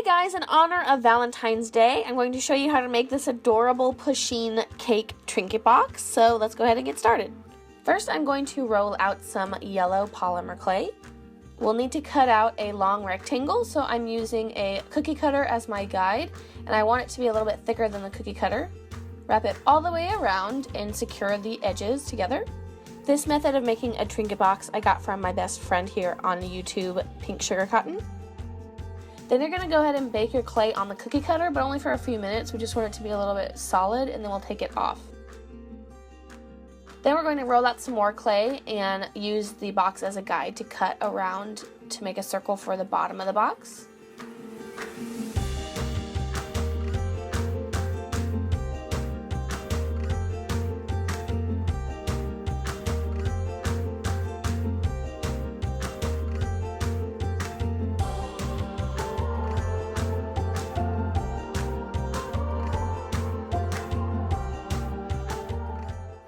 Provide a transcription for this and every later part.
Hey guys, in honor of Valentine's Day, I'm going to show you how to make this adorable Pusheen cake trinket box. So let's go ahead and get started. First, I'm going to roll out some yellow polymer clay. We'll need to cut out a long rectangle, so I'm using a cookie cutter as my guide, and I want it to be a little bit thicker than the cookie cutter. Wrap it all the way around and secure the edges together. This method of making a trinket box I got from my best friend here on YouTube, Pink Sugar Cotton. Then you're going to go ahead and bake your clay on the cookie cutter, but only for a few minutes. We just want it to be a little bit solid, and then we'll take it off. Then we're going to roll out some more clay and use the box as a guide to cut around to make a circle for the bottom of the box.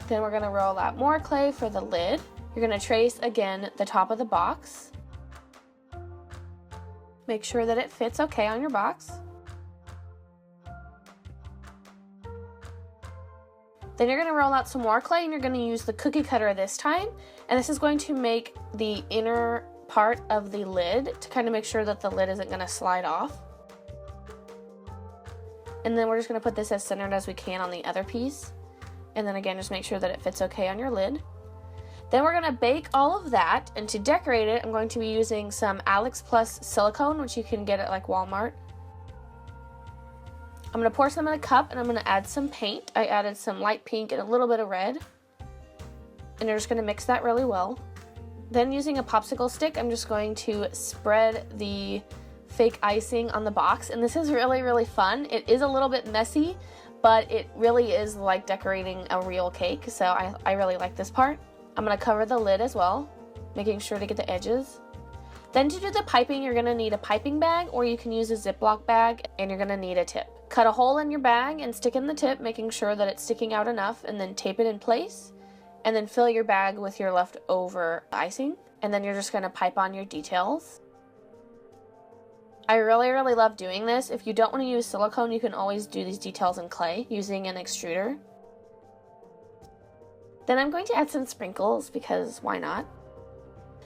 Then we're going to roll out more clay for the lid. You're going to trace again the top of the box. Make sure that it fits okay on your box. Then you're going to roll out some more clay, and you're going to use the cookie cutter this time. And this is going to make the inner part of the lid to kind of make sure that the lid isn't going to slide off. And then we're just going to put this as centered as we can on the other piece. And then again, just make sure that it fits okay on your lid. Then we're going to bake all of that, and to decorate it, I'm going to be using some Alex Plus silicone, which you can get at like Walmart. I'm going to pour some in a cup, and I'm going to add some paint. I added some light pink and a little bit of red. And you're just going to mix that really well. Then using a popsicle stick, I'm just going to spread the fake icing on the box. And this is really, really fun. It is a little bit messy, but it really is like decorating a real cake, so I really like this part. I'm going to cover the lid as well, making sure to get the edges. Then to do the piping, you're going to need a piping bag, or you can use a Ziploc bag, and you're going to need a tip. Cut a hole in your bag and stick in the tip, making sure that it's sticking out enough, and then tape it in place. And then fill your bag with your leftover icing, and then you're just going to pipe on your details. I really, really love doing this. If you don't want to use silicone, you can always do these details in clay using an extruder. Then I'm going to add some sprinkles, because why not?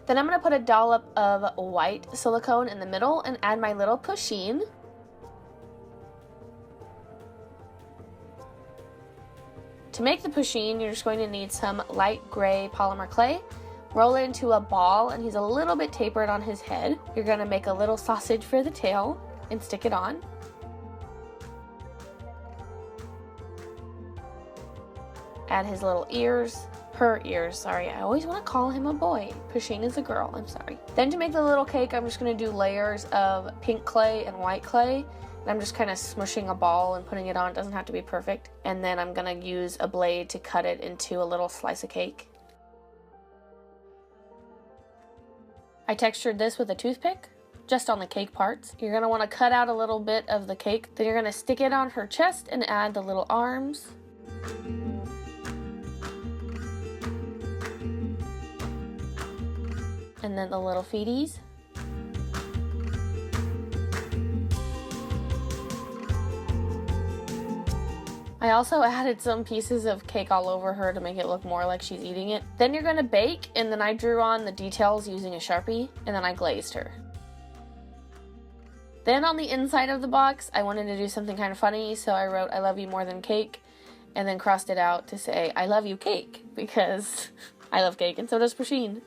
Then I'm going to put a dollop of white silicone in the middle and add my little Pusheen. To make the Pusheen, you're just going to need some light gray polymer clay. Roll it into a ball, and he's a little bit tapered on his head. You're going to make a little sausage for the tail and stick it on. Add his little ears, her ears, sorry. I always want to call him a boy. Pusheen is a girl, I'm sorry. Then to make the little cake, I'm just going to do layers of pink clay and white clay. And I'm just kind of smushing a ball and putting it on. It doesn't have to be perfect. And then I'm going to use a blade to cut it into a little slice of cake. I textured this with a toothpick, just on the cake parts. You're going to want to cut out a little bit of the cake. Then you're going to stick it on her chest and add the little arms. And then the little feeties. I also added some pieces of cake all over her to make it look more like she's eating it. Then you're going to bake, and then I drew on the details using a Sharpie, and then I glazed her. Then on the inside of the box, I wanted to do something kind of funny, so I wrote, "I love you more than cake," and then crossed it out to say, "I love you cake," because I love cake, and so does Pusheen.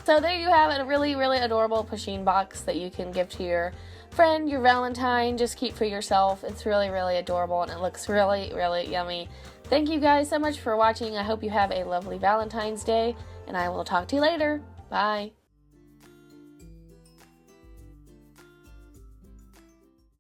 So there you have it, a really, really adorable Pusheen box that you can give to your friend, your Valentine, just keep for yourself. It's really, really adorable, and it looks really, really yummy. Thank you guys so much for watching. I hope you have a lovely Valentine's Day, and I will talk to you later. Bye.